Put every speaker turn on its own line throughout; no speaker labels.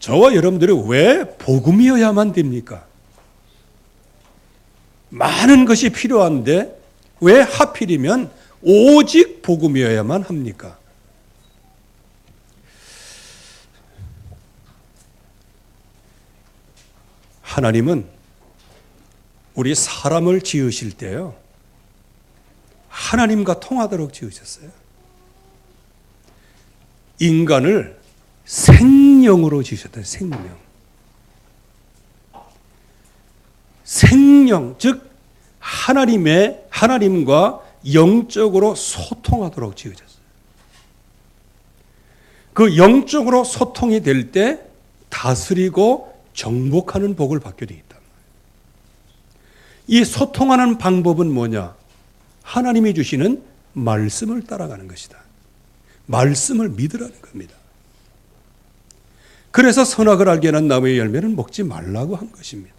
저와 여러분들이 왜 복음이어야만 됩니까? 많은 것이 필요한데 왜 하필이면 오직 복음이어야만 합니까? 하나님은 우리 사람을 지으실 때요, 하나님과 통하도록 지으셨어요. 인간을 생명으로 지으셨다. 생명, 즉 하나님과 영적으로 소통하도록 지으셨어요. 그 영적으로 소통이 될 때 다스리고 정복하는 복을 받게 되어 있다. 이 소통하는 방법은 뭐냐? 하나님이 주시는 말씀을 따라가는 것이다. 말씀을 믿으라는 겁니다. 그래서 선악을 알게 하는 나무의 열매는 먹지 말라고 한 것입니다.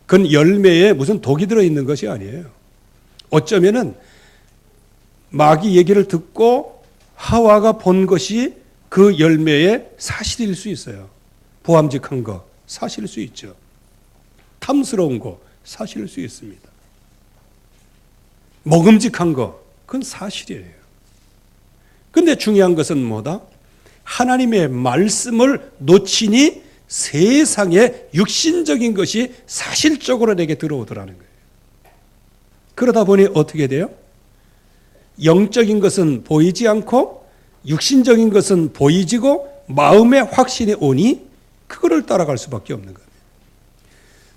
그건 열매에 무슨 독이 들어있는 것이 아니에요. 어쩌면은 마귀 얘기를 듣고 하와가 본 것이 그 열매의 사실일 수 있어요. 보암직한 거 사실일 수 있죠. 탐스러운 거 사실일 수 있습니다. 먹음직한 거 그건 사실이에요. 근데 중요한 것은 뭐다? 하나님의 말씀을 놓치니 세상의 육신적인 것이 사실적으로 내게 들어오더라는 거예요. 그러다 보니 어떻게 돼요? 영적인 것은 보이지 않고 육신적인 것은 보이지고 마음의 확신이 오니 그거를 따라갈 수밖에 없는 거예요.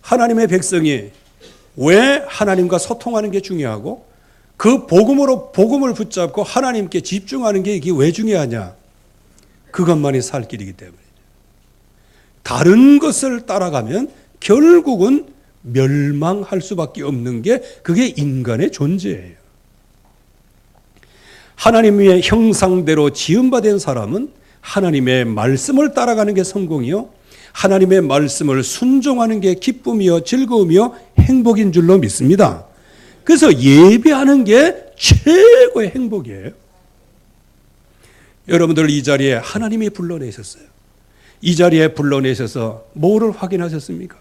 하나님의 백성이 왜 하나님과 소통하는 게 중요하고 그 복음으로 복음을 붙잡고 하나님께 집중하는 게 이게 왜 중요하냐? 그것만이 살 길이기 때문이죠. 다른 것을 따라가면 결국은 멸망할 수밖에 없는 게 그게 인간의 존재예요. 하나님의 형상대로 지음받은 사람은 하나님의 말씀을 따라가는 게 성공이요, 하나님의 말씀을 순종하는 게 기쁨이요 즐거움이요 행복인 줄로 믿습니다. 그래서 예배하는 게 최고의 행복이에요. 여러분들 이 자리에 하나님이 불러내셨어요. 이 자리에 불러내셔서 뭐를 확인하셨습니까?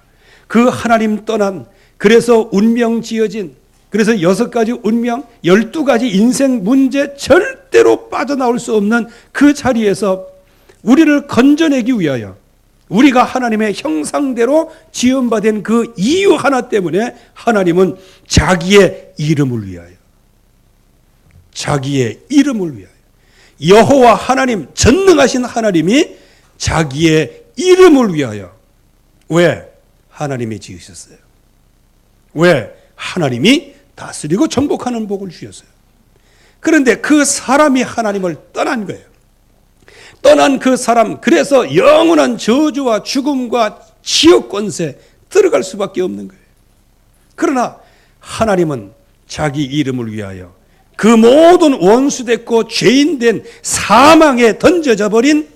그 하나님 떠난, 그래서 운명 지어진, 그래서 6가지 운명, 12가지 인생 문제 절대로 빠져나올 수 없는 그 자리에서 우리를 건져내기 위하여 우리가 하나님의 형상대로 지음받은 그 이유 하나 때문에 하나님은 자기의 이름을 위하여, 자기의 이름을 위하여, 여호와 하나님, 전능하신 하나님이 자기의 이름을 위하여, 왜? 하나님이 지으셨어요. 왜? 하나님이 다스리고 정복하는 복을 주셨어요. 그런데 그 사람이 하나님을 떠난 거예요. 떠난 그 사람, 그래서 영원한 저주와 죽음과 지옥 권세 들어갈 수밖에 없는 거예요. 그러나 하나님은 자기 이름을 위하여 그 모든 원수됐고 죄인된 사망에 던져져 버린,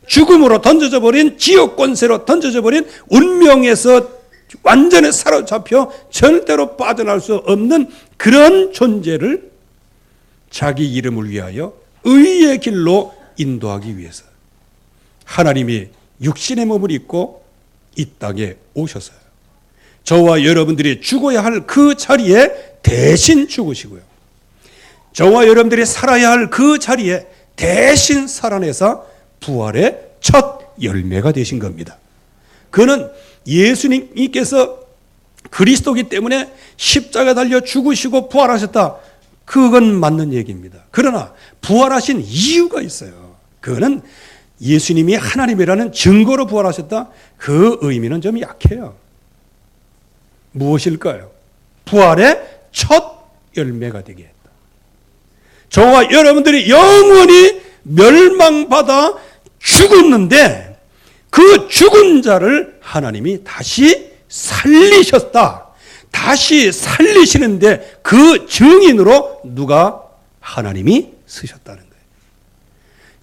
죽음으로 던져져 버린, 지옥 권세로 던져져 버린, 운명에서 완전히 사로잡혀 절대로 빠져나올 수 없는 그런 존재를 자기 이름을 위하여 의의 길로 인도하기 위해서 하나님이 육신의 몸을 입고 이 땅에 오셔서요, 저와 여러분들이 죽어야 할 그 자리에 대신 죽으시고요, 저와 여러분들이 살아야 할 그 자리에 대신 살아내서 부활의 첫 열매가 되신 겁니다. 그는 예수님께서 그리스도이기 때문에 십자가 달려 죽으시고 부활하셨다, 그건 맞는 얘기입니다. 그러나 부활하신 이유가 있어요. 그거는 예수님이 하나님이라는 증거로 부활하셨다, 그 의미는 좀 약해요. 무엇일까요? 부활의 첫 열매가 되게 했다. 저와 여러분들이 영원히 멸망받아 죽었는데 그 죽은 자를 하나님이 다시 살리셨다. 다시 살리시는데 그 증인으로 누가? 하나님이 쓰셨다는 거예요.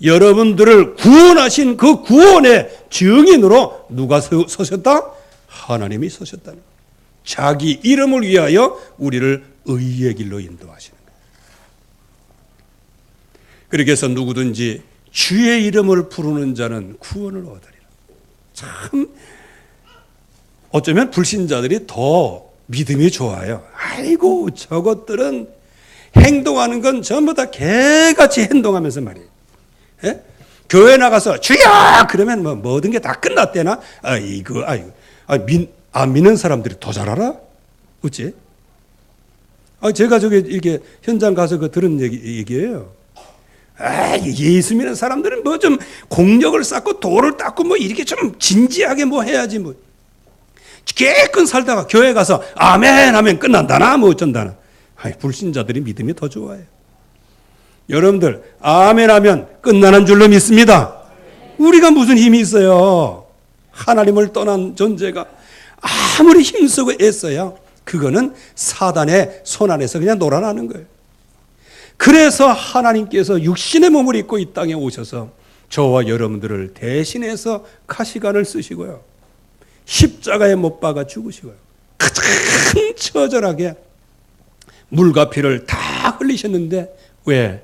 여러분들을 구원하신 그 구원의 증인으로 누가 서셨다? 하나님이 서셨다는 거예요. 자기 이름을 위하여 우리를 의의 길로 인도하시는 거예요. 그렇게 해서 누구든지 주의 이름을 부르는 자는 구원을 얻으리라. 참 어쩌면 불신자들이 더 믿음이 좋아요. 아이고 저것들은 행동하는 건 전부 다 개같이 행동하면서 말이에요. 예? 교회 나가서 주여 그러면 뭐 모든 게 다 끝났대나? 아이고 안 믿는 사람들이 더 잘 알아? 어째? 제가 저기 이렇게 현장 가서 들은 얘기예요. 예수 믿는 사람들은 뭐 좀 공력을 쌓고 돌을 닦고 뭐 이렇게 좀 진지하게 뭐 해야지 뭐. 깨끗 살다가 교회 가서 아멘 하면 끝난다나 뭐 어쩐다나. 불신자들이 믿음이 더 좋아요. 여러분들 아멘 하면 끝나는 줄로 믿습니다. 우리가 무슨 힘이 있어요? 하나님을 떠난 존재가 아무리 힘쓰고 애써야 그거는 사단의 손 안에서 그냥 놀아나는 거예요. 그래서 하나님께서 육신의 몸을 입고 이 땅에 오셔서 저와 여러분들을 대신해서 가시관을 쓰시고요. 십자가에 못 박아 죽으시고요. 가장 처절하게 물과 피를 다 흘리셨는데 왜?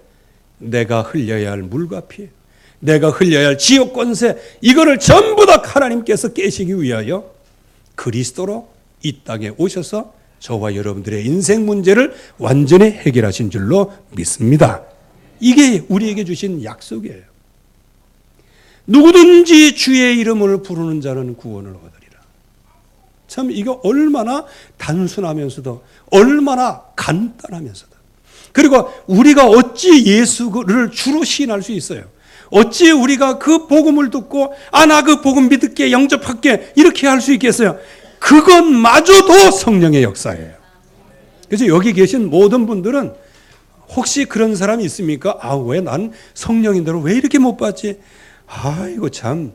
내가 흘려야 할 물과 피, 내가 흘려야 할 지옥 권세, 이거를 전부 다 하나님께서 깨시기 위하여 그리스도로 이 땅에 오셔서 저와 여러분들의 인생 문제를 완전히 해결하신 줄로 믿습니다. 이게 우리에게 주신 약속이에요. 누구든지 주의 이름을 부르는 자는 구원을 얻으리라. 참 이거 얼마나 단순하면서도 얼마나 간단하면서도, 그리고 우리가 어찌 예수를 주로 시인할 수 있어요? 어찌 우리가 그 복음을 듣고 나 그 복음 믿을게 영접할게 이렇게 할 수 있겠어요? 그것마저도 성령의 역사예요. 그래서 여기 계신 모든 분들은 혹시 그런 사람이 있습니까? 왜 난 성령인들을 왜 이렇게 못 받지? 이거 참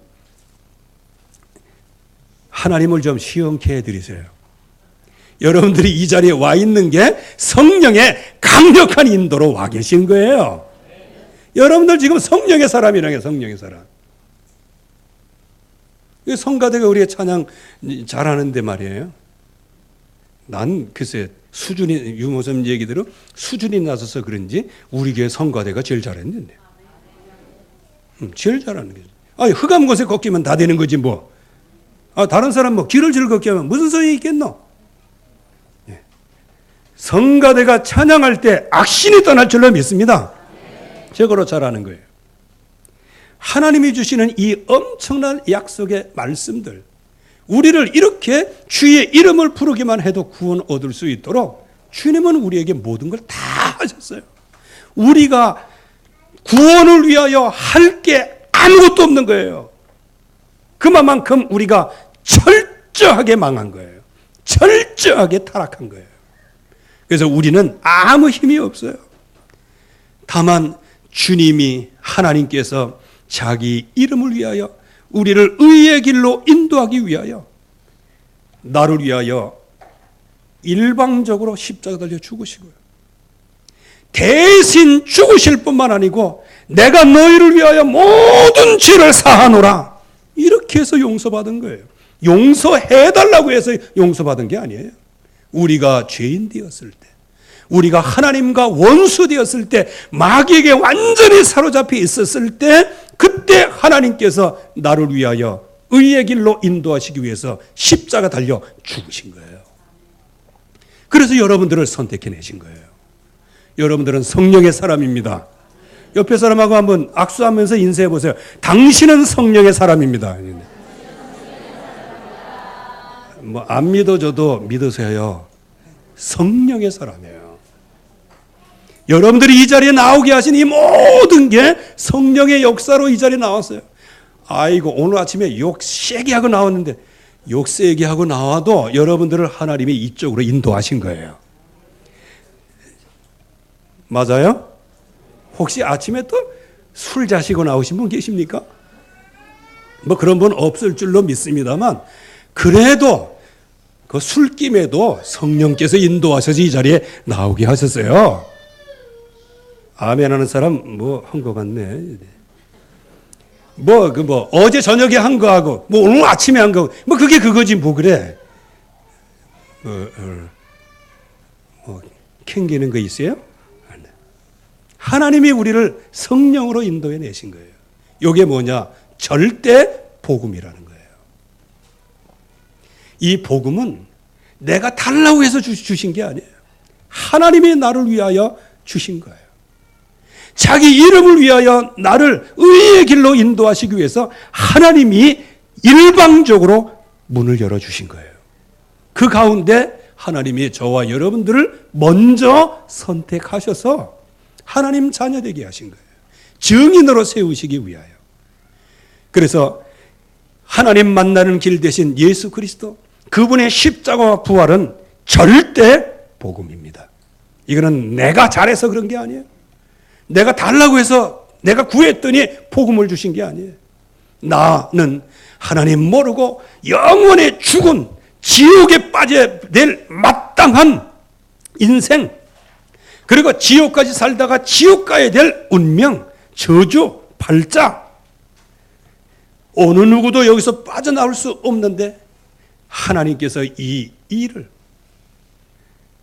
하나님을 좀 시험케 해드리세요. 여러분들이 이 자리에 와 있는 게 성령의 강력한 인도로 와 계신 거예요. 여러분들 지금 성령의 사람이라는 게 성령의 사람. 성가대가 우리가 찬양 잘하는데 말이에요. 난 글쎄 수준이, 유모선 얘기대로 수준이 낮아서 그런지 우리 교회 성가대가 제일 잘했는데. 제일 잘하는 거죠. 흑암 곳에 걷기면 다 되는 거지 뭐. 다른 사람 뭐 길을 즐겁게 하면 무슨 소용이 있겠노? 성가대가 찬양할 때 악신이 떠날 줄로 믿습니다. 저거로 잘하는 거예요. 하나님이 주시는 이 엄청난 약속의 말씀들, 우리를 이렇게 주의 이름을 부르기만 해도 구원 얻을 수 있도록 주님은 우리에게 모든 걸 다 하셨어요. 우리가 구원을 위하여 할 게 아무것도 없는 거예요. 그만큼 우리가 철저하게 망한 거예요. 철저하게 타락한 거예요. 그래서 우리는 아무 힘이 없어요. 다만 주님이, 하나님께서 자기 이름을 위하여 우리를 의의 길로 인도하기 위하여 나를 위하여 일방적으로 십자가 달려 죽으시고요. 대신 죽으실 뿐만 아니고 내가 너희를 위하여 모든 죄를 사하노라, 이렇게 해서 용서받은 거예요. 용서해달라고 해서 용서받은 게 아니에요. 우리가 죄인 되었을 때, 우리가 하나님과 원수 되었을 때, 마귀에게 완전히 사로잡혀 있었을 때, 그때 하나님께서 나를 위하여 의의 길로 인도하시기 위해서 십자가 달려 죽으신 거예요. 그래서 여러분들을 선택해내신 거예요. 여러분들은 성령의 사람입니다. 옆에 사람하고 한번 악수하면서 인사해 보세요. 당신은 성령의 사람입니다. 뭐 안 믿어줘도 믿으세요. 성령의 사람이에요. 여러분들이 이 자리에 나오게 하신 이 모든 게 성령의 역사로 이 자리에 나왔어요. 아이고 오늘 아침에 욕 세게 하고 나왔는데, 욕 세게 하고 나와도 여러분들을 하나님이 이쪽으로 인도하신 거예요. 맞아요? 혹시 아침에 또 술 자시고 나오신 분 계십니까? 뭐 그런 분 없을 줄로 믿습니다만, 그래도 그 술김에도 성령께서 인도하셔서 이 자리에 나오게 하셨어요. 아멘 하는 사람 뭐 한 것 같네. 어제 저녁에 한 거하고 뭐 오늘 아침에 한 거하고 뭐 그게 그거지 뭐 그래. 캥기는 거 있어요? 하나님이 우리를 성령으로 인도해 내신 거예요. 이게 뭐냐? 절대 복음이라는 거예요. 이 복음은 내가 달라고 해서 주신 게 아니에요. 하나님이 나를 위하여 주신 거예요. 자기 이름을 위하여 나를 의의 길로 인도하시기 위해서 하나님이 일방적으로 문을 열어주신 거예요. 그 가운데 하나님이 저와 여러분들을 먼저 선택하셔서 하나님 자녀 되게 하신 거예요. 증인으로 세우시기 위하여. 그래서 하나님 만나는 길 대신 예수 그리스도, 그분의 십자가와 부활은 절대 복음입니다. 이거는 내가 잘해서 그런 게 아니에요. 내가 달라고 해서 내가 구했더니 복음을 주신 게 아니에요. 나는 하나님 모르고 영원히 죽은 지옥에 빠져야 될 마땅한 인생, 그리고 지옥까지 살다가 지옥 가야 될 운명, 저주, 발작, 어느 누구도 여기서 빠져나올 수 없는데 하나님께서 이 일을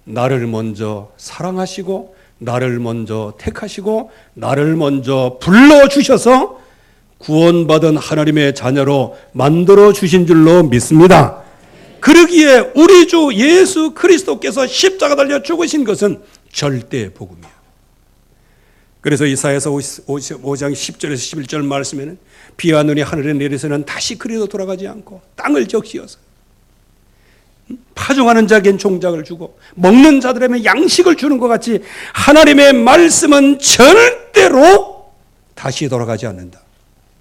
나를 먼저 사랑하시고 나를 먼저 택하시고 나를 먼저 불러주셔서 구원받은 하나님의 자녀로 만들어주신 줄로 믿습니다. 그러기에 우리 주 예수 그리스도께서 십자가 달려 죽으신 것은 절대 복음이에요. 그래서 이사야서 55장 10절에서 11절 말씀에는 비와 눈이 하늘에 내려서는 다시 그리로 돌아가지 않고 땅을 적시어서 파종하는 자에겐 종작을 주고 먹는 자들에게 양식을 주는 것 같이 하나님의 말씀은 절대로 다시 돌아가지 않는다.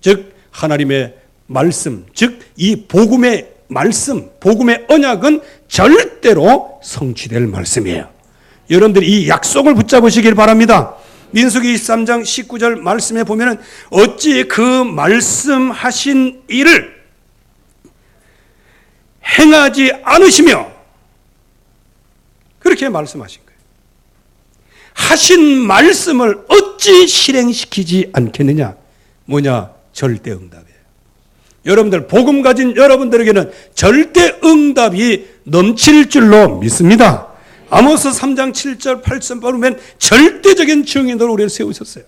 즉 하나님의 말씀, 즉 이 복음의 말씀, 복음의 언약은 절대로 성취될 말씀이에요. 여러분들이 이 약속을 붙잡으시길 바랍니다. 민수기 23장 19절 말씀에 보면은 어찌 그 말씀하신 일을 행하지 않으시며, 그렇게 말씀하신 거예요. 하신 말씀을 어찌 실행시키지 않겠느냐? 뭐냐? 절대 응답이에요. 여러분들 복음 가진 여러분들에게는 절대 응답이 넘칠 줄로 믿습니다. 아모스 3장 7절 8절 보면 절대적인 증인으로 우리를 세우셨어요.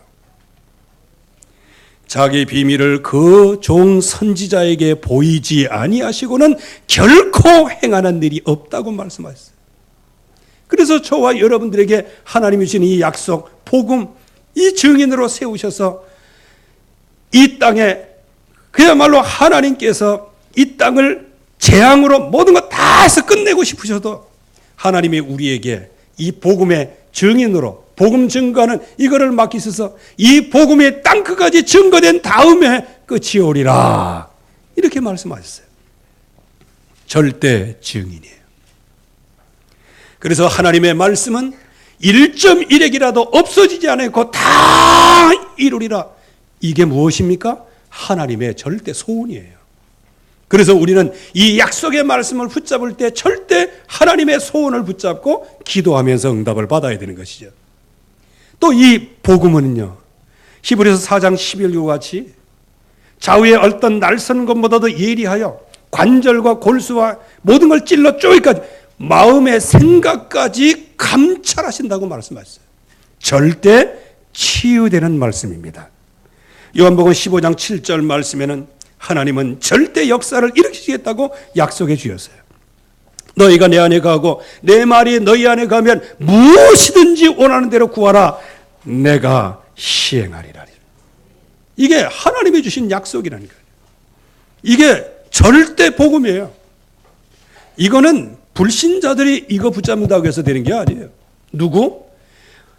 자기 비밀을 그 종 선지자에게 보이지 아니하시고는 결코 행하는 일이 없다고 말씀하셨어요. 그래서 저와 여러분들에게 하나님이 주신 이 약속, 복음, 이 증인으로 세우셔서 이 땅에 그야말로 하나님께서 이 땅을 재앙으로 모든 것 다 해서 끝내고 싶으셔도 하나님이 우리에게 이 복음의 증인으로 복음 증거하는 이거를 맡기셔서 이 복음의 땅끝까지 증거된 다음에 끝이 오리라, 이렇게 말씀하셨어요. 절대 증인이에요. 그래서 하나님의 말씀은 1.1핵이라도 없어지지 않고 다 이루리라. 이게 무엇입니까? 하나님의 절대 소원이에요. 그래서 우리는 이 약속의 말씀을 붙잡을 때 절대 하나님의 소원을 붙잡고 기도하면서 응답을 받아야 되는 것이죠. 또 이 복음은요, 히브리서 4장 11과 같이 좌우에 얼떤 날선 것보다도 예리하여 관절과 골수와 모든 걸 찔러 쪼기까지 마음의 생각까지 감찰하신다고 말씀하셨어요. 절대 치유되는 말씀입니다. 요한복음 15장 7절 말씀에는 하나님은 절대 역사를 일으키시겠다고 약속해 주셨어요. 너희가 내 안에 거하고 내 말이 너희 안에 거하면 무엇이든지 원하는 대로 구하라, 내가 시행하리라. 이게 하나님이 주신 약속이라는 거예요. 이게 절대 복음이에요. 이거는 불신자들이 이거 붙잡는다고 해서 되는 게 아니에요. 누구?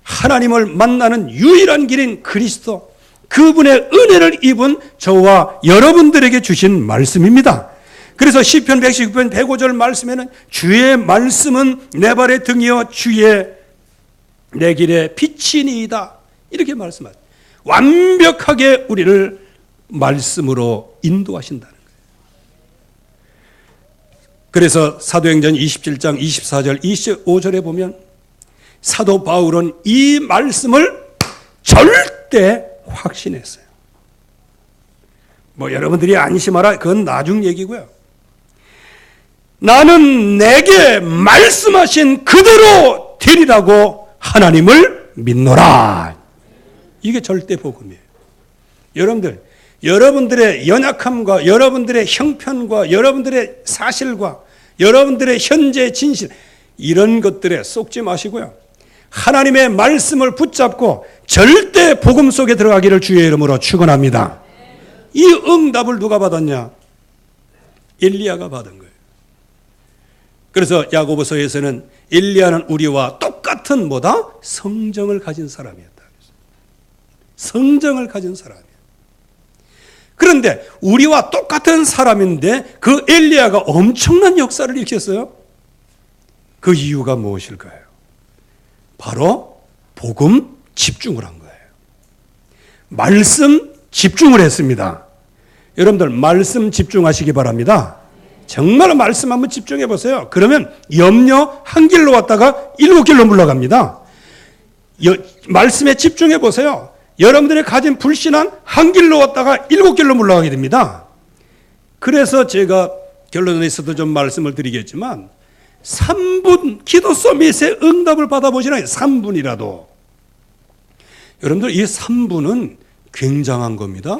하나님을 만나는 유일한 길인 그리스도, 그분의 은혜를 입은 저와 여러분들에게 주신 말씀입니다. 그래서 시편 119편 105절 말씀에는 주의 말씀은 내 발의 등이요 주의 내 길의 빛이니이다, 이렇게 말씀하죠. 완벽하게 우리를 말씀으로 인도하신다는 거예요. 그래서 사도행전 27장 24절 25절에 보면 사도 바울은 이 말씀을 절대 확신했어요. 뭐 여러분들이 안심하라, 그건 나중 얘기고요. 나는 내게 말씀하신 그대로 되리라고 하나님을 믿노라. 이게 절대 복음이에요. 여러분들의 연약함과 여러분들의 형편과 여러분들의 사실과 여러분들의 현재 진실, 이런 것들에 쏙지 마시고요. 하나님의 말씀을 붙잡고 절대 복음 속에 들어가기를 주의 이름으로 축원합니다. 이 응답을 누가 받았냐? 엘리야가 받은 거예요. 그래서 야고보서에서는 엘리야는 우리와 똑같은 뭐다? 성정을 가진 사람이었다. 성정을 가진 사람이에요. 그런데 우리와 똑같은 사람인데 그 엘리야가 엄청난 역사를 일으켰어요. 그 이유가 무엇일까요? 바로 복음 집중을 한 거예요. 말씀 집중을 했습니다. 여러분들 말씀 집중하시기 바랍니다. 정말 말씀 한번 집중해 보세요. 그러면 염려 한 길로 왔다가 7길로 물러갑니다. 말씀에 집중해 보세요. 여러분들이 가진 불신앙 한 길로 왔다가 7길로 물러가게 됩니다. 그래서 제가 결론에서도 좀 말씀을 드리겠지만 3분 기도 서밋의 응답을 받아보시나요? 3분이라도. 여러분들 이 3분은 굉장한 겁니다.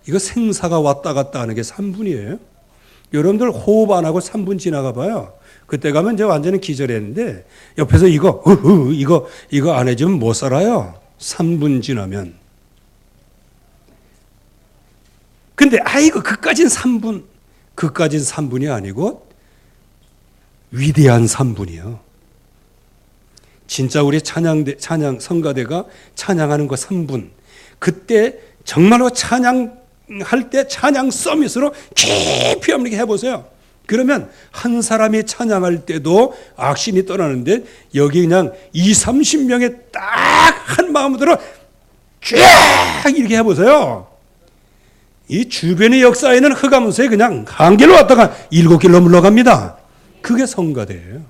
이거 생사가 왔다 갔다 하는 게 3분이에요. 여러분들 호흡 안 하고 3분 지나가 봐요. 그때 가면 이제 완전히 기절했는데 옆에서 이거 안 해주면 못 살아요. 3분 지나면. 근데 아이고 그까진 3분. 그까진 3분이 아니고 위대한 3분이요. 진짜 우리 찬양 성가대가 찬양하는 거 3분. 그때 정말로 찬양할 때 찬양 서밋으로 깊이 한번 해보세요. 그러면 한 사람이 찬양할 때도 악신이 떠나는데 여기 그냥 20-30명의 딱 한 마음으로 쫙 이렇게 해보세요. 이 주변의 역사에는 흑암운수에 그냥 한 길로 왔다가 7길로 물러갑니다. 그게 성가대예요.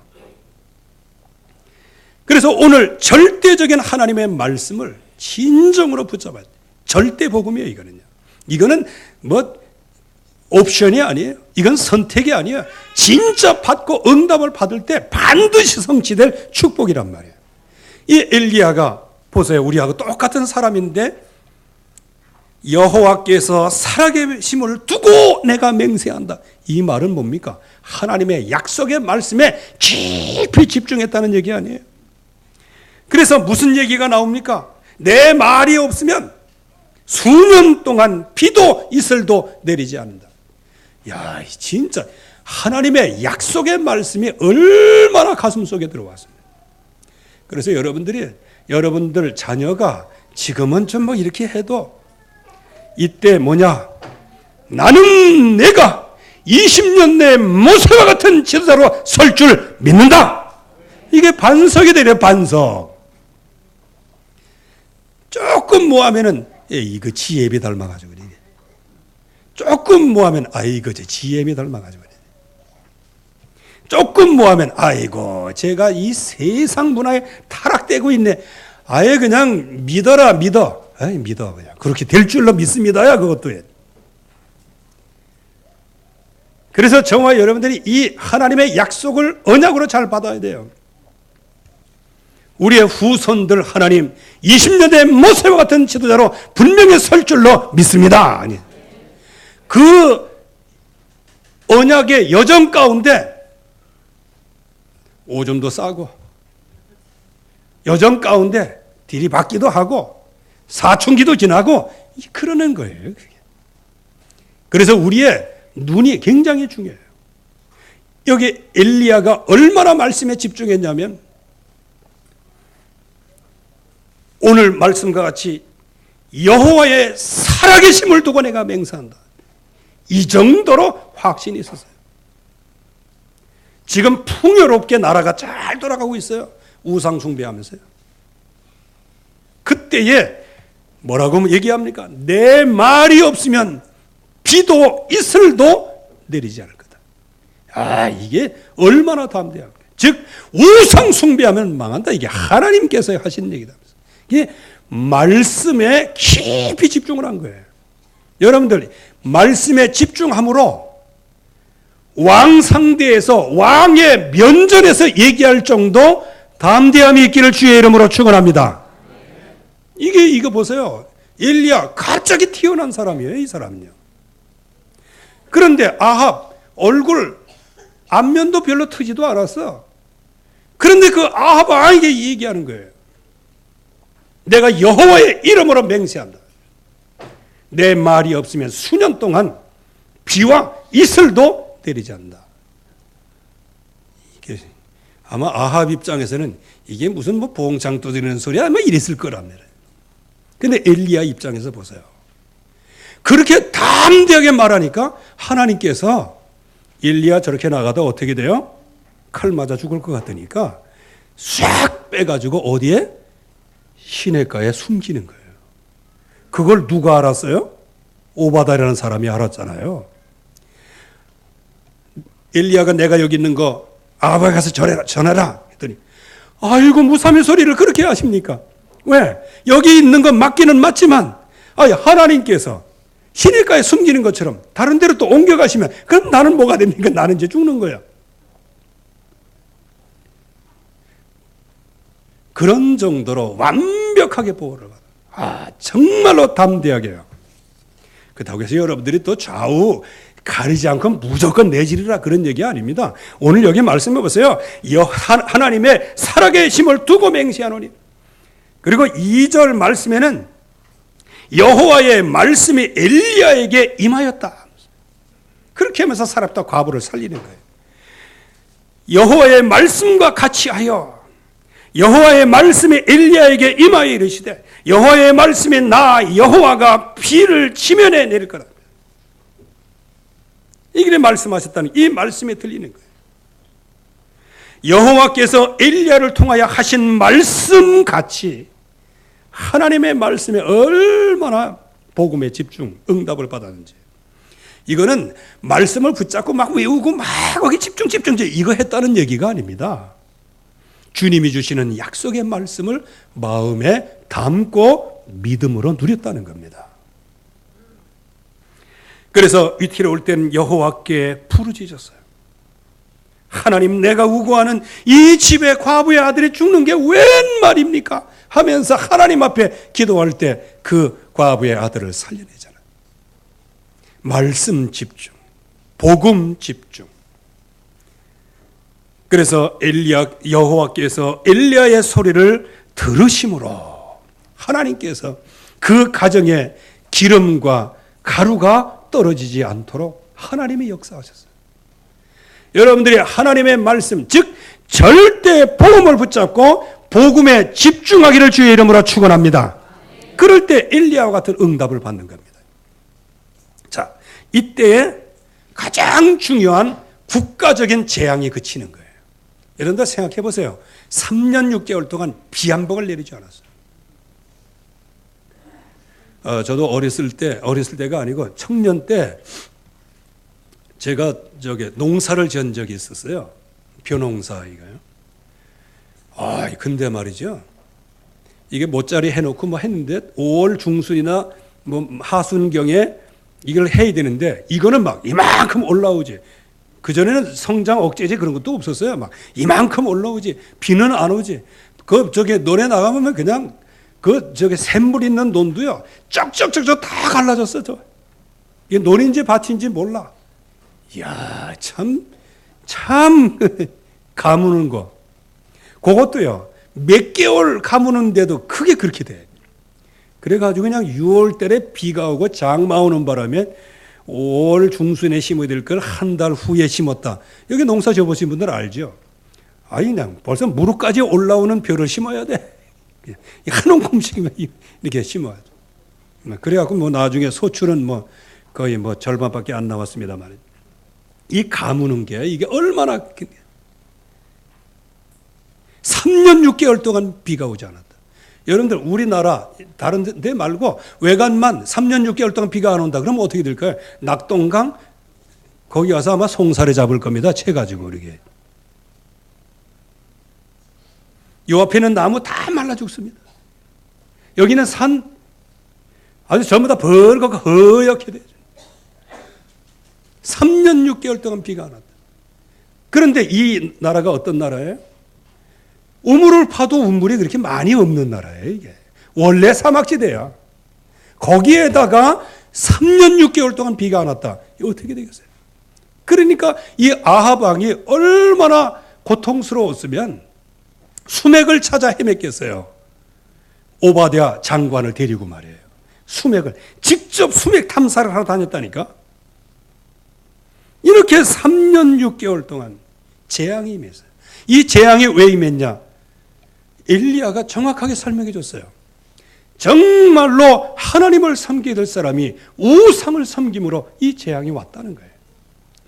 그래서 오늘 절대적인 하나님의 말씀을 진정으로 붙잡아야 돼요. 절대 복음이에요, 이거는요. 이거는 뭐 옵션이 아니에요. 이건 선택이 아니에요. 진짜 받고 응답을 받을 때 반드시 성취될 축복이란 말이에요. 이 엘리야가 보세요. 우리하고 똑같은 사람인데 여호와께서 살아계심을 두고 내가 맹세한다. 이 말은 뭡니까? 하나님의 약속의 말씀에 깊이 집중했다는 얘기 아니에요. 그래서 무슨 얘기가 나옵니까? 내 말이 없으면 수년 동안 비도 이슬도 내리지 않는다. 야, 진짜 하나님의 약속의 말씀이 얼마나 가슴 속에 들어왔습니다. 그래서 여러분들 자녀가 지금은 좀 뭐 이렇게 해도 이때 뭐냐? 나는 내가 20년 내에 모세와 같은 지도자로 설 줄 믿는다. 이게 반석이 되려 반석. 조금 뭐하면은 이거 지혜비 닮아가지고 그래. 조금 뭐하면 아이고 저 지혜비 닮아가지고 그래. 조금 뭐하면 아이고 제가 이 세상 문화에 타락되고 있네. 아예 그냥 믿어라 믿어. 아이 믿어 그냥 그렇게 될 줄로 믿습니다야 그것도. 그래서 정말 여러분들이 이 하나님의 약속을 언약으로 잘 받아야 돼요. 우리의 후손들 하나님 20년 된 모세와 같은 지도자로 분명히 설 줄로 믿습니다. 아니. 그 언약의 여정 가운데 오줌도 싸고 여정 가운데 들이받기도 하고 사춘기도 지나고 그러는 거예요. 그래서 우리의 눈이 굉장히 중요해요. 여기 엘리야가 얼마나 말씀에 집중했냐면 오늘 말씀과 같이 여호와의 살아계심을 두고 내가 맹세한다. 이 정도로 확신이 있었어요. 지금 풍요롭게 나라가 잘 돌아가고 있어요. 우상 숭배하면서요. 그때에 뭐라고 얘기합니까? 내 말이 없으면 비도 이슬도 내리지 않을 거다. 아, 이게 얼마나 담대합니까? 즉 우상 숭배하면 망한다. 이게 하나님께서 하신 얘기다. 이게 말씀에 깊이 집중을 한 거예요. 여러분들 말씀에 집중함으로 왕 상대에서 왕의 면전에서 얘기할 정도 담대함이 있기를 주의 이름으로 축원합니다. 이거 보세요. 엘리야 갑자기 튀어난 사람이에요. 이 사람은요. 그런데 아합 얼굴 안면도 별로 트지도 않았어. 그런데 그 아합 왕에게 얘기하는 거예요. 내가 여호와의 이름으로 맹세한다. 내 말이 없으면 수년 동안 비와 이슬도 내리지 않는다. 이게 아마 아합 입장에서는 이게 무슨 뭐 봉창 두드리는 소리야 아마 이랬을 거랍니다. 근데 엘리야 입장에서 보세요. 그렇게 담대하게 말하니까 하나님께서 엘리야 저렇게 나가다 어떻게 돼요? 칼 맞아 죽을 것 같으니까 싹 빼가지고 어디에? 시냇가에 숨기는 거예요. 그걸 누가 알았어요? 오바다라는 사람이 알았잖아요. 엘리야가 내가 여기 있는 거 아합에 가서 전해라 했더니 아이고 무삼의 소리를 그렇게 하십니까? 왜? 여기 있는 건 맞기는 맞지만 하나님께서 시냇가에 숨기는 것처럼 다른 데로 또 옮겨가시면 그럼 나는 뭐가 됩니까? 나는 이제 죽는 거야. 그런 정도로 완벽하게 보호를 받아. 정말로 담대하게요. 그렇다고 해서 여러분들이 또 좌우 가리지 않고 무조건 내지르라 그런 얘기 아닙니다. 오늘 여기 말씀해 보세요. 하나님의 살아계심을 두고 맹세하노니. 그리고 2절 말씀에는 여호와의 말씀이 엘리야에게 임하였다. 그렇게 하면서 사렙다 과부를 살리는 거예요. 여호와의 말씀과 같이 하여 여호와의 말씀이 엘리야에게 임하여 이르시되 여호와의 말씀이 나 여호와가 비를 지면에 내릴 거다. 이렇게 말씀하셨다는 이 말씀에 들리는 거예요. 여호와께서 엘리야를 통하여 하신 말씀같이 하나님의 말씀에 얼마나 복음에 집중, 응답을 받았는지. 이거는 말씀을 붙잡고 막 외우고 막 거기 집중 이거 했다는 얘기가 아닙니다. 주님이 주시는 약속의 말씀을 마음에 담고 믿음으로 누렸다는 겁니다. 그래서 위태에 올 때는 여호와께 부르짖었어요. 하나님, 내가 우고하는 이 집의 과부의 아들이 죽는 게 웬 말입니까? 하면서 하나님 앞에 기도할 때 그 과부의 아들을 살려내잖아요. 말씀 집중, 복음 집중. 그래서 여호와께서 엘리야의 소리를 들으심으로 하나님께서 그 가정에 기름과 가루가 떨어지지 않도록 하나님이 역사하셨어요. 여러분들이 하나님의 말씀, 즉 절대 복음을 붙잡고 복음에 집중하기를 주의 이름으로 축원합니다. 그럴 때 엘리야와 같은 응답을 받는 겁니다. 자, 이때에 가장 중요한 국가적인 재앙이 그치는 거예요. 여러분들 생각해 보세요. 3년 6개월 동안 비 한 방울 내리지 않았어요. 저도 어렸을 때가 아니고 청년 때 제가 농사를 지은 적이 있었어요. 벼농사 이거요. 근데 말이죠. 이게 모짜리 해놓고 뭐 했는데 5월 중순이나 뭐 하순경에 이걸 해야 되는데 이거는 막 이만큼 올라오지. 그전에는 성장 억제제 그런 것도 없었어요. 막 이만큼 올라오지. 비는 안 오지. 논에 나가면 그냥 샘물 있는 논도요. 쩍쩍쩍쩍 다 갈라졌어. 이게 논인지 밭인지 몰라. 이야, 참 가무는 거. 그것도요. 몇 개월 가무는데도 크게 그렇게 돼. 그래가지고 그냥 6월 달에 비가 오고 장마 오는 바람에 5월 중순에 심어야 될 걸 한 달 후에 심었다. 여기 농사 지어보신 분들 알죠? 그냥 벌써 무릎까지 올라오는 벼를 심어야 돼. 한 움큼씩만 이렇게 심어야 돼. 그래갖고 뭐 나중에 소출은 거의 절반밖에 안 나왔습니다만. 이 가무는 게 이게 얼마나 3년 6개월 동안 비가 오지 않았다. 여러분들 우리나라 다른 데 말고 외관만 3년 6개월 동안 비가 안 온다. 그러면 어떻게 될까요? 낙동강 거기 와서 아마 송사를 잡을 겁니다. 채 가지고 이렇게. 요 앞에는 나무 다 말라 죽습니다. 여기는 산 아주 전부 다 벌겋고 허옇게 되죠. 3년 6개월 동안 비가 안 왔다. 그런데 이 나라가 어떤 나라예요? 우물을 파도 우물이 그렇게 많이 없는 나라예요. 이게 원래 사막지대야. 거기에다가 3년 6개월 동안 비가 안 왔다. 이거 어떻게 되겠어요? 그러니까 이 아합 왕이 얼마나 고통스러웠으면 수맥을 찾아 헤맸겠어요. 오바댜 장관을 데리고 말이에요. 수맥을 직접 수맥 탐사를 하러 다녔다니까. 이렇게 3년 6개월 동안 재앙이 임했어요. 이 재앙이 왜 임했냐? 엘리야가 정확하게 설명해 줬어요. 정말로 하나님을 섬기게 될 사람이 우상을 섬김으로 이 재앙이 왔다는 거예요.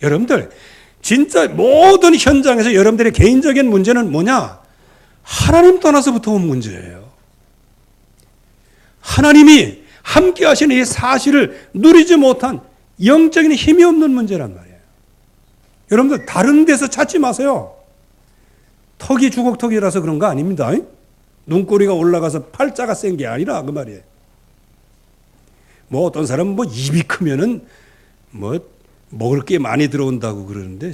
여러분들, 진짜 모든 현장에서 여러분들의 개인적인 문제는 뭐냐? 하나님 떠나서부터 온 문제예요. 하나님이 함께 하시는 이 사실을 누리지 못한 영적인 힘이 없는 문제란 말이에요. 여러분들, 다른 데서 찾지 마세요. 턱이 주걱턱이라서 그런 거 아닙니다. 눈꼬리가 올라가서 팔자가 센 게 아니라 그 말이에요. 뭐 어떤 사람은 뭐 입이 크면은 뭐 먹을 게 많이 들어온다고 그러는데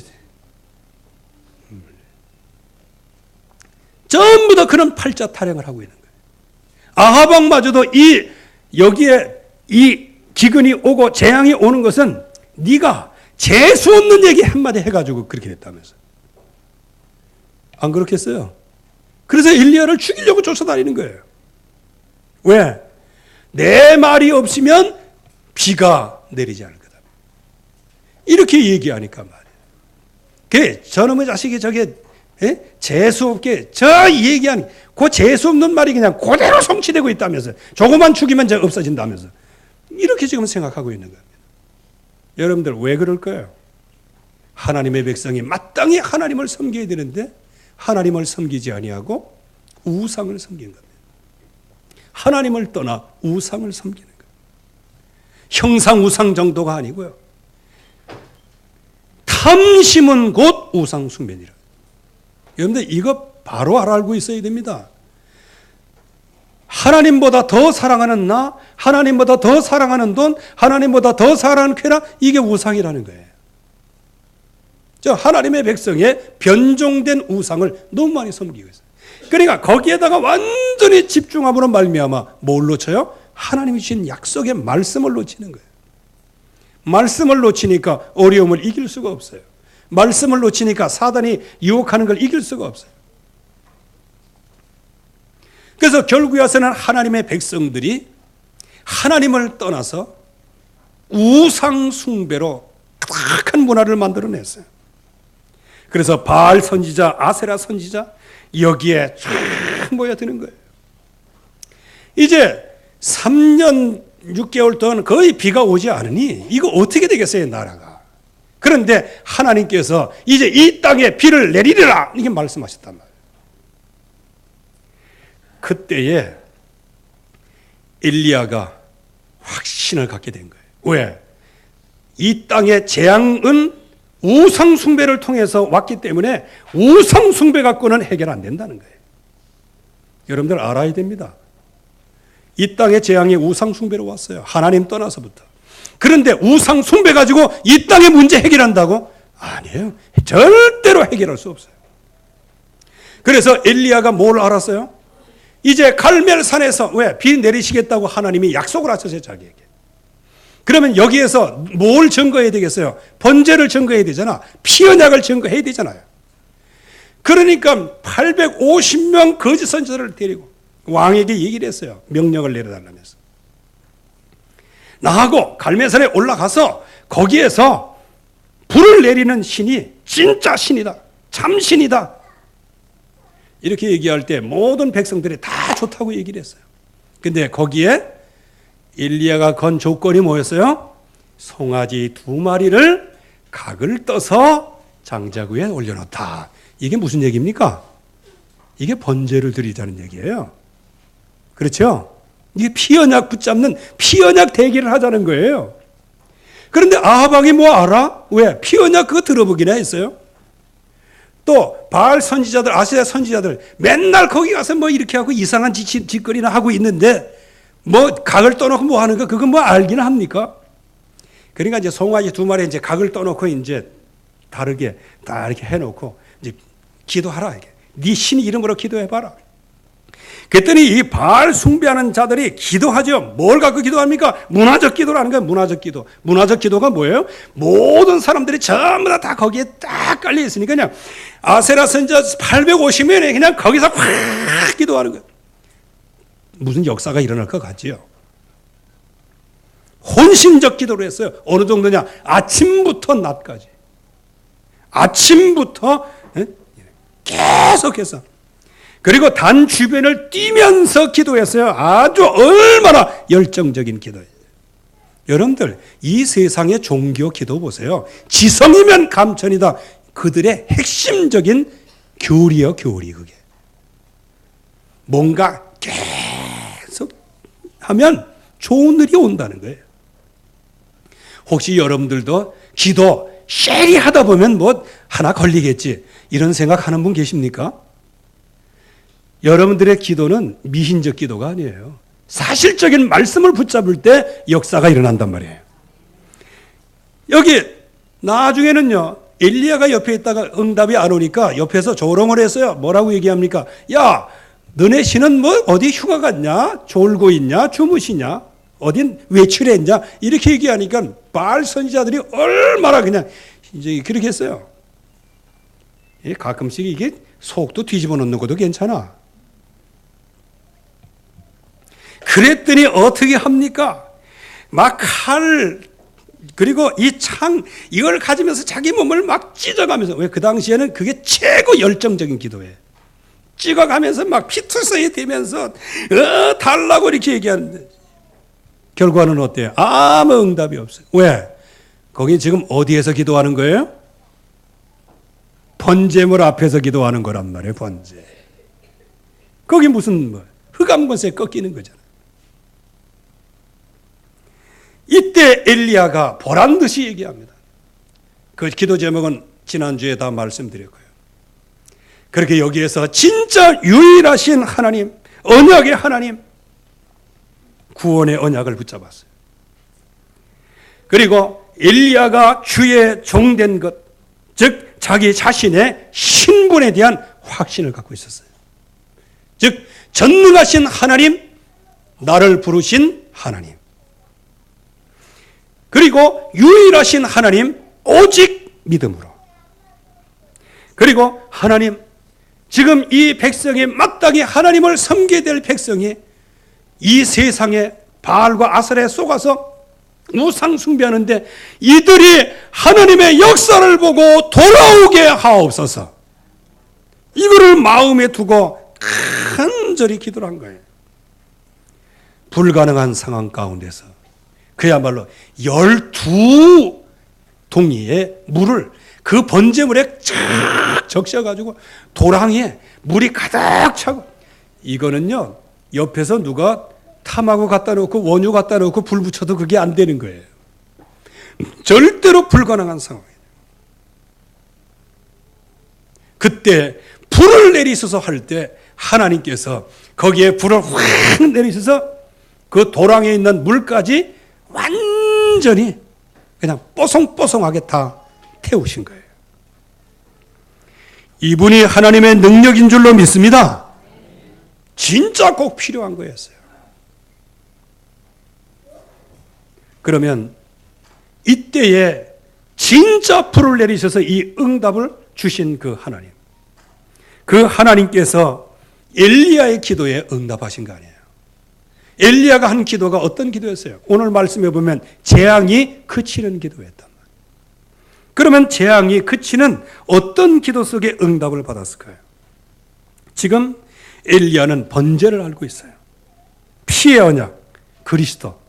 전부 다 그런 팔자 타령을 하고 있는 거예요. 아합 왕마저도 여기에 이 기근이 오고 재앙이 오는 것은 네가 재수 없는 얘기 한마디 해가지고 그렇게 됐다면서. 안 그렇겠어요? 그래서 엘리야를 죽이려고 쫓아다니는 거예요. 왜? 내 말이 없으면 비가 내리지 않을 거다. 이렇게 얘기하니까 말이에요. 저놈의 자식이 저게 재수 없게 저 얘기하는 그 재수 없는 말이 그냥 그대로 성취되고 있다면서. 조금만 죽이면 없어진다면서. 이렇게 지금 생각하고 있는 겁니다. 여러분들 왜 그럴까요? 하나님의 백성이 마땅히 하나님을 섬겨야 되는데 하나님을 섬기지 아니하고 우상을 섬기는 겁니다. 하나님을 떠나 우상을 섬기는 겁니다. 형상 우상 정도가 아니고요. 탐심은 곧 우상 숭배니라. 여러분들 이거 바로 알고 있어야 됩니다. 하나님보다 더 사랑하는 나, 하나님보다 더 사랑하는 돈, 하나님보다 더 사랑하는 쾌락, 이게 우상이라는 거예요. 저 하나님의 백성의 변종된 우상을 너무 많이 섬기고 있어요. 그러니까 거기에다가 완전히 집중함으로 말미암아 뭘 놓쳐요? 하나님이 주신 약속의 말씀을 놓치는 거예요. 말씀을 놓치니까 어려움을 이길 수가 없어요. 말씀을 놓치니까 사단이 유혹하는 걸 이길 수가 없어요. 그래서 결국에 와서는 하나님의 백성들이 하나님을 떠나서 우상 숭배로 가득한 문화를 만들어냈어요. 그래서 바알 선지자, 아세라 선지자 여기에 쫙 모여드는 거예요. 이제 3년 6개월 동안 거의 비가 오지 않으니 이거 어떻게 되겠어요, 나라가. 그런데 하나님께서 이제 이 땅에 비를 내리리라 이렇게 말씀하셨단 말이에요. 그때에 엘리야가 확신을 갖게 된 거예요. 왜? 이 땅의 재앙은 우상 숭배를 통해서 왔기 때문에 우상 숭배 갖고는 해결 안 된다는 거예요. 여러분들 알아야 됩니다. 이 땅의 재앙이 우상 숭배로 왔어요. 하나님 떠나서부터. 그런데 우상 숭배 가지고 이 땅의 문제 해결한다고? 아니에요. 절대로 해결할 수 없어요. 그래서 엘리야가 뭘 알았어요? 이제 갈멜산에서 왜? 비 내리시겠다고 하나님이 약속을 하셨어요, 자기에게. 그러면 여기에서 뭘 증거해야 되겠어요? 번제를 증거해야 되잖아. 피 언약을 증거해야 되잖아요. 그러니까 850명 거짓 선지자를 데리고 왕에게 얘기를 했어요. 명령을 내려달라면서. 나하고 갈멜산에 올라가서 거기에서 불을 내리는 신이 진짜 신이다. 참신이다. 이렇게 얘기할 때 모든 백성들이 다 좋다고 얘기를 했어요. 근데 거기에 엘리야가 건 조건이 뭐였어요? 송아지 2마리를 각을 떠서 장작 위에 올려놓다. 이게 무슨 얘기입니까? 이게 번제를 드리자는 얘기예요. 그렇죠? 이게 피언약 붙잡는 피언약 대기를 하자는 거예요. 그런데 아합 왕이 뭐 알아? 왜? 피언약 그거 들어보기나 했어요. 또 바알 선지자들, 아세라 선지자들 맨날 거기 가서 뭐 이렇게 하고 이상한 짓거리나 하고 있는데 뭐 각을 떠놓고 뭐 하는 거 그건 뭐 알기는 합니까? 그러니까 이제 송아지 2마리 이제 각을 떠놓고 이제 다르게 다 이렇게 해놓고 이제 기도하라 이게 네 신 이름으로 기도해봐라. 그랬더니 이 바알 숭배하는 자들이 기도하죠. 뭘 갖고 기도합니까? 문화적 기도라는 거예요. 문화적 기도. 문화적 기도가 뭐예요? 모든 사람들이 전부 다 거기에 딱 깔려 있으니까 그냥 아세라 선지자 850년에 그냥 거기서 확 기도하는 거예요. 무슨 역사가 일어날 것 같지요? 혼신적 기도를 했어요. 어느 정도냐? 아침부터 낮까지. 아침부터 계속해서. 그리고 단 주변을 뛰면서 기도했어요. 아주 얼마나 열정적인 기도예요. 여러분들, 이 세상의 종교 기도 보세요. 지성이면 감천이다. 그들의 핵심적인 교리요, 교리 그게. 뭔가 계속 하면 좋은 일이 온다는 거예요. 혹시 여러분들도 기도 쉐리 하다 보면 뭐 하나 걸리겠지 이런 생각하는 분 계십니까? 여러분들의 기도는 미신적 기도가 아니에요. 사실적인 말씀을 붙잡을 때 역사가 일어난단 말이에요. 여기 나중에는요, 엘리야가 옆에 있다가 응답이 안 오니까 옆에서 조롱을 했어요. 뭐라고 얘기합니까? 야, 너네 신은 뭐 어디 휴가 갔냐? 졸고 있냐? 주무시냐? 어딘 외출에 있냐? 이렇게 얘기하니까 바알 선지자들이 얼마나 그냥 이제 그렇게 했어요. 가끔씩 이게 속도 뒤집어 놓는 것도 괜찮아. 그랬더니 어떻게 합니까? 막 칼, 그리고 이 창, 이걸 가지면서 자기 몸을 막 찢어가면서, 왜 그 당시에는 그게 최고 열정적인 기도예요. 찍어가면서 막 피투성이 되면서, 달라고 이렇게 얘기하는데, 결과는 어때요? 아무 응답이 없어요. 왜? 거기 지금 어디에서 기도하는 거예요? 번제물 앞에서 기도하는 거란 말이에요, 번제. 거기 무슨 뭐, 흑암권세 꺾이는 거잖아요. 이때 엘리야가 보란 듯이 얘기합니다. 그 기도 제목은 지난주에 다 말씀드렸고요. 그렇게 여기에서 진짜 유일하신 하나님, 언약의 하나님, 구원의 언약을 붙잡았어요. 그리고 엘리야가 주의 종된 것, 즉 자기 자신의 신분에 대한 확신을 갖고 있었어요. 즉 전능하신 하나님, 나를 부르신 하나님, 그리고 유일하신 하나님, 오직 믿음으로. 그리고 하나님, 지금 이 백성이 마땅히 하나님을 섬기게 될 백성이 이 세상에 바알과 아세라에 속아서 우상 숭배하는데 이들이 하나님의 역사를 보고 돌아오게 하옵소서. 이거를 마음에 두고 간절히 기도를 한 거예요. 불가능한 상황 가운데서 그야말로 12동이의 물을 그 번제물에 쫙 적셔가지고 도랑에 물이 가득 차고, 이거는요 옆에서 누가 탐하고 갖다 놓고 원유 갖다 놓고 불 붙여도 그게 안 되는 거예요. 절대로 불가능한 상황이에요. 그때 불을 내리셔서 할 때 하나님께서 거기에 불을 확 내리셔서 그 도랑에 있는 물까지 완전히 그냥 뽀송뽀송하게 다 태우신 거예요. 이분이 하나님의 능력인 줄로 믿습니다. 진짜 꼭 필요한 거였어요. 그러면 이때에 진짜 불을 내리셔서 이 응답을 주신 그 하나님, 그 하나님께서 엘리야의 기도에 응답하신 거 아니에요. 엘리야가 한 기도가 어떤 기도였어요? 오늘 말씀해 보면 재앙이 그치는 기도였단 말이에요. 그러면 재앙이 그치는 어떤 기도 속에 응답을 받았을까요? 지금 엘리야는 번제를 알고 있어요. 피의 언약, 그리스도.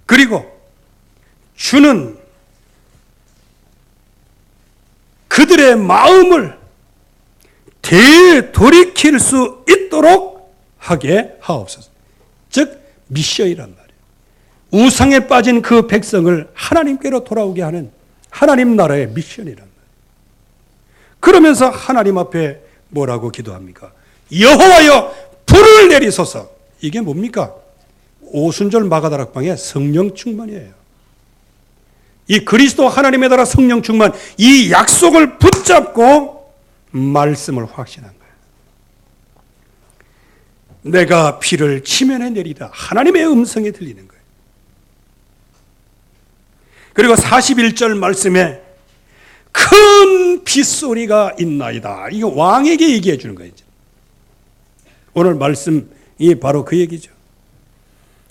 그리고 주는 그들의 마음을 되돌이킬 수 있도록 하게 하옵소서. 즉 미션이란 말이에요. 우상에 빠진 그 백성을 하나님께로 돌아오게 하는 하나님 나라의 미션이란 말이에요. 그러면서 하나님 앞에 뭐라고 기도합니까? 여호와여 불을 내리소서. 이게 뭡니까? 오순절 마가다락방의 성령 충만이에요. 이 그리스도 하나님에 따라 성령 충만, 이 약속을 붙잡고 말씀을 확신한 거예요. 내가 비를 치면에 내리라. 하나님의 음성이 들리는 거예요. 그리고 41절 말씀에 큰 빗소리가 있나이다. 이거 왕에게 얘기해 주는 거예요. 오늘 말씀이 바로 그 얘기죠.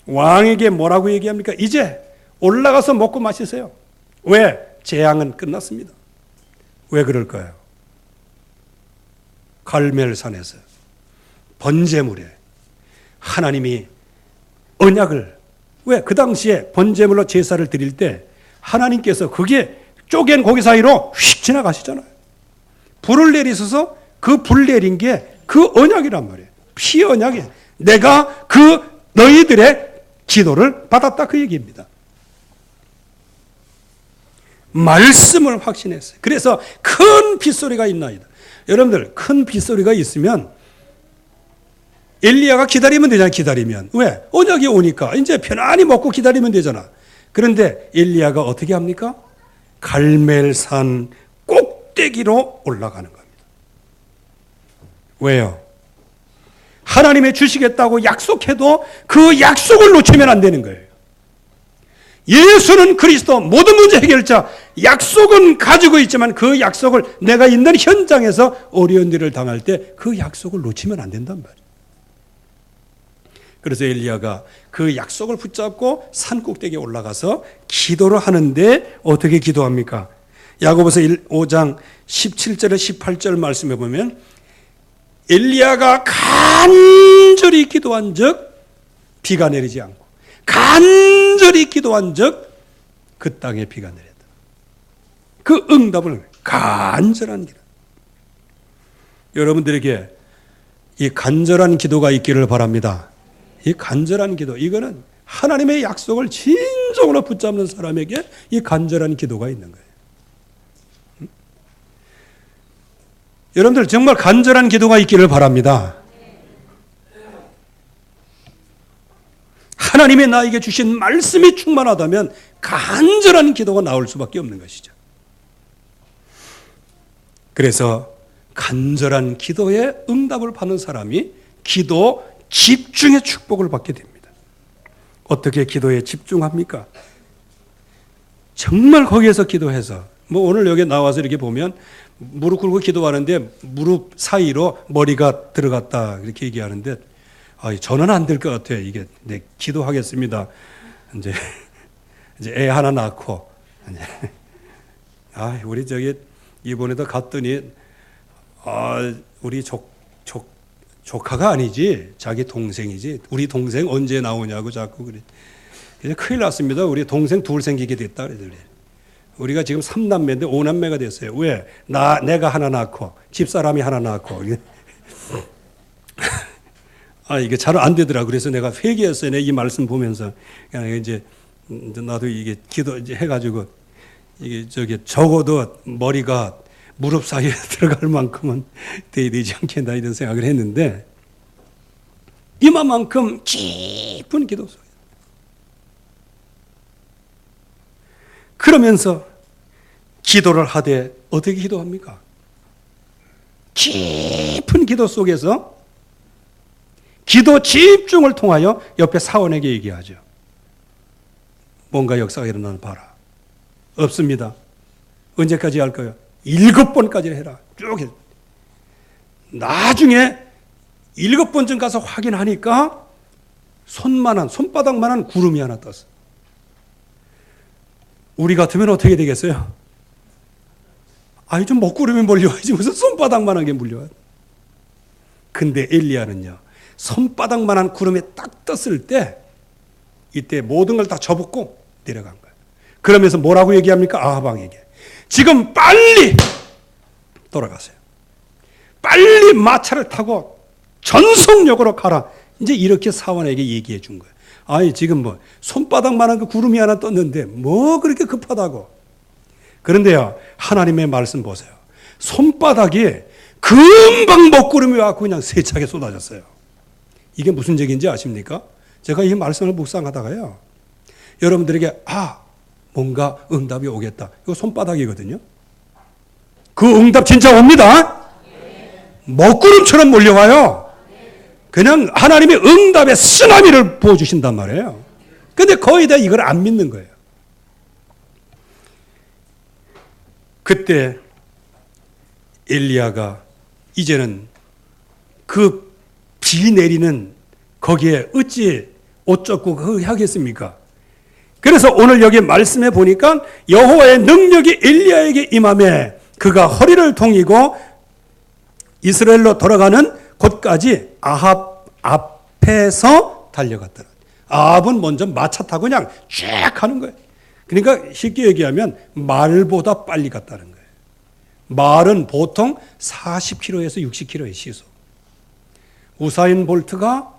왕에게 뭐라고 얘기합니까? 이제 올라가서 먹고 마시세요. 왜? 재앙은 끝났습니다. 왜 그럴까요? 갈멜산에서 번제물에 하나님이 언약을, 왜? 그 당시에 번제물로 제사를 드릴 때 하나님께서 그게 쪼갠 고기 사이로 휙 지나가시잖아요. 불을 내리셔서 그 불 내린 게 그 언약이란 말이에요. 피 언약이에요. 내가 그 너희들의 기도를 받았다, 그 얘기입니다. 말씀을 확신했어요. 그래서 큰 빗소리가 있나이다. 여러분들, 큰 빗소리가 있으면 엘리야가 기다리면 되잖아요. 기다리면. 왜? 언약이 오니까 이제 편안히 먹고 기다리면 되잖아. 그런데 엘리야가 어떻게 합니까? 갈멜산 꼭대기로 올라가는 겁니다. 왜요? 하나님의 주시겠다고 약속해도 그 약속을 놓치면 안 되는 거예요. 예수는 그리스도, 모든 문제 해결자. 약속은 가지고 있지만 그 약속을 내가 있는 현장에서 어려운 일을 당할 때 그 약속을 놓치면 안 된단 말이에요. 그래서 엘리야가 그 약속을 붙잡고 산 꼭대기에 올라가서 기도를 하는데 어떻게 기도합니까? 야고보서 5장 17절에 18절 말씀해 보면 엘리야가 간절히 기도한 적 비가 내리지 않고 간절히 기도한 적 그 땅에 비가 내렸다. 그 응답을 간절한 기도. 여러분들에게 이 간절한 기도가 있기를 바랍니다. 이 간절한 기도, 이거는 하나님의 약속을 진정으로 붙잡는 사람에게 이 간절한 기도가 있는 거예요. 여러분들 정말 간절한 기도가 있기를 바랍니다. 하나님의 나에게 주신 말씀이 충만하다면 간절한 기도가 나올 수밖에 없는 것이죠. 그래서 간절한 기도에 응답을 받는 사람이 기도 집중의 축복을 받게 됩니다. 어떻게 기도에 집중합니까? 정말 거기에서 기도해서, 오늘 여기 나와서 이렇게 보면 무릎 꿇고 기도하는데 무릎 사이로 머리가 들어갔다 이렇게 얘기하는데, 저는 안 될 것 같아요. 이게 내 기도하겠습니다. 이제 애 하나 낳고, 우리 이번에도 갔더니, 우리 조카가 아니지, 자기 동생이지. 우리 동생 언제 나오냐고 자꾸 그래. 그냥 큰일 났습니다. 우리 동생 둘 생기게 됐다 그래. 우리가 지금 3남매인데 5남매가 됐어요. 왜? 내가 하나 낳고 집사람이 하나 낳고. 이게 잘 안 되더라. 그래서 내가 회개했어요. 이 말씀 보면서 이제 나도 이게 기도 이제 해가지고 이게 적어도 머리가 무릎 사이에 들어갈 만큼은 돼야 되지 않겠나 이런 생각을 했는데, 이만큼 깊은 기도 속에 그러면서 기도를 하되 어떻게 기도합니까? 깊은 기도 속에서 기도 집중을 통하여 옆에 사원에게 얘기하죠. 뭔가 역사가 일어나는 봐라. 없습니다. 언제까지 할까요? 7번까지 해라. 쭉 해. 나중에 7번쯤 가서 확인하니까 손바닥만한 구름이 하나 떴어. 우리 같으면 어떻게 되겠어요? 좀 먹구름이 몰려와야지 무슨 손바닥만한 게 몰려와. 근데 엘리야는요, 손바닥만한 구름이 딱 떴을 때 이때 모든 걸 다 접었고 내려간 거예요. 그러면서 뭐라고 얘기합니까? 아하방에게 지금 빨리 돌아가세요. 빨리 마차를 타고 전속력으로 가라. 이제 이렇게 사원에게 얘기해 준 거예요. 지금 손바닥만한 그 구름이 하나 떴는데 뭐 그렇게 급하다고. 그런데요, 하나님의 말씀 보세요. 손바닥이 금방 먹구름이 와서 그냥 세차게 쏟아졌어요. 이게 무슨 얘기인지 아십니까? 제가 이 말씀을 묵상하다가요, 여러분들에게 뭔가 응답이 오겠다. 이거 손바닥이거든요. 그 응답 진짜 옵니다. 먹구름처럼 몰려와요. 그냥 하나님의 응답의 쓰나미를 부어주신단 말이에요. 근데 거의 다 이걸 안 믿는 거예요. 그때 엘리야가 이제는 그 비 내리는 거기에 어찌 어쩌고 하겠습니까? 그래서 오늘 여기 말씀해 보니까 여호와의 능력이 엘리야에게 임하매 그가 허리를 동이고 이스라엘로 돌아가는 곳까지 아합 앞에서 달려갔더라. 아합은 먼저 마차 타고 그냥 쫙 가는 거예요. 그러니까 쉽게 얘기하면 말보다 빨리 갔다는 거예요. 말은 보통 40km에서 60km의 시속. 우사인 볼트가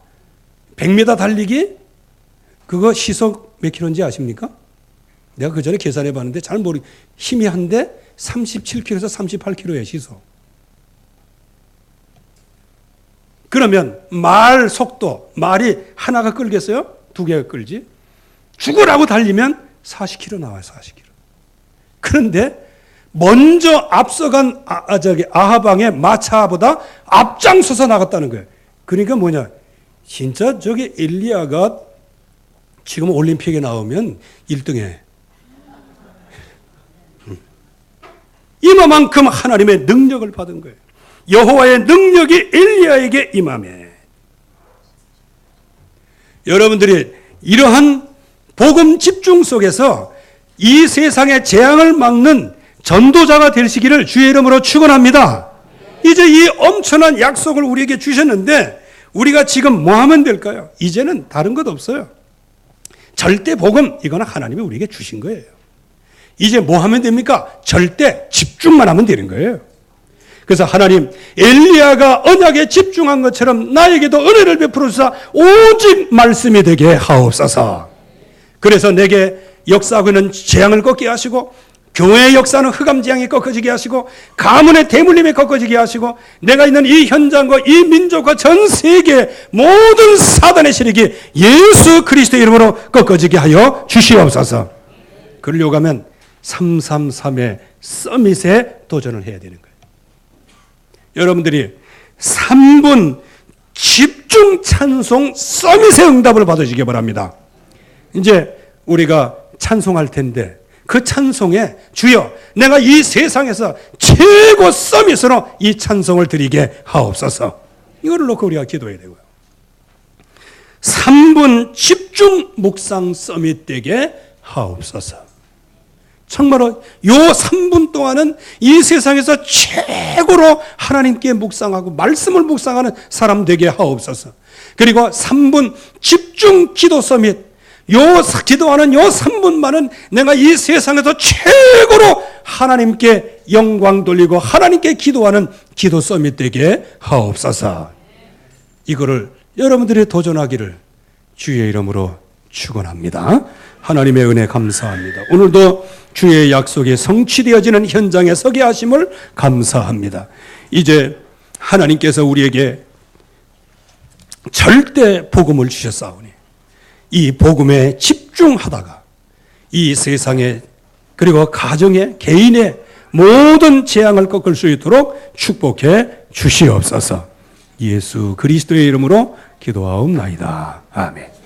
100m 달리기 그거 시속 몇 킬로인지 아십니까? 내가 그 전에 계산해 봤는데 잘 힘이 한데 37km에서 38km의 시속. 그러면 말 속도, 말이 하나가 끌겠어요? 두 개가 끌지? 죽으라고 달리면 40km 나와요, 40km. 그런데 먼저 앞서간 아하방의 마차보다 앞장서서 나갔다는 거예요. 그러니까 뭐냐? 진짜 저기 엘리야가 지금 올림픽에 나오면 1등해. 이만큼 하나님의 능력을 받은 거예요. 여호와의 능력이 엘리야에게 임하매. 여러분들이 이러한 복음 집중 속에서 이 세상의 재앙을 막는 전도자가 되시기를 주의 이름으로 축원합니다. 이제 이 엄청난 약속을 우리에게 주셨는데 우리가 지금 뭐 하면 될까요? 이제는 다른 것 없어요. 절대 복음, 이거는 하나님이 우리에게 주신 거예요. 이제 뭐 하면 됩니까? 절대 집중만 하면 되는 거예요. 그래서 하나님, 엘리야가 언약에 집중한 것처럼 나에게도 은혜를 베풀어주사 오직 말씀이 되게 하옵소서. 그래서 내게 역사하고 있는 재앙을 꺾게 하시고 교회의 역사는 흑암재앙이 꺾어지게 하시고 가문의 대물림이 꺾어지게 하시고 내가 있는 이 현장과 이 민족과 전 세계 모든 사단의 세력이 예수 그리스도의 이름으로 꺾어지게 하여 주시옵소서. 그러려고 하면 333의 서밋에 도전을 해야 되는 거예요. 여러분들이 3분 집중 찬송 서밋의 응답을 받으시기 바랍니다. 이제 우리가 찬송할 텐데 그 찬송에 주여 내가 이 세상에서 최고 서밋으로 이 찬송을 드리게 하옵소서. 이거를 놓고 우리가 기도해야 되고요. 3분 집중 묵상 서밋 되게 하옵소서. 정말로 요 3분 동안은 이 세상에서 최고로 하나님께 묵상하고 말씀을 묵상하는 사람 되게 하옵소서. 그리고 3분 집중 기도 서밋, 요 기도하는 요 3분만은 내가 이 세상에서 최고로 하나님께 영광 돌리고 하나님께 기도하는 기도 서밋 되게 하옵소서. 이거를 여러분들이 도전하기를 주의 이름으로 축원합니다. 하나님의 은혜 감사합니다. 오늘도 주의 약속이 성취되어지는 현장에 서게 하심을 감사합니다. 이제 하나님께서 우리에게 절대 복음을 주셨사오니 이 복음에 집중하다가 이 세상에 그리고 가정의 개인의 모든 재앙을 꺾을 수 있도록 축복해 주시옵소서. 예수 그리스도의 이름으로 기도하옵나이다. 아멘.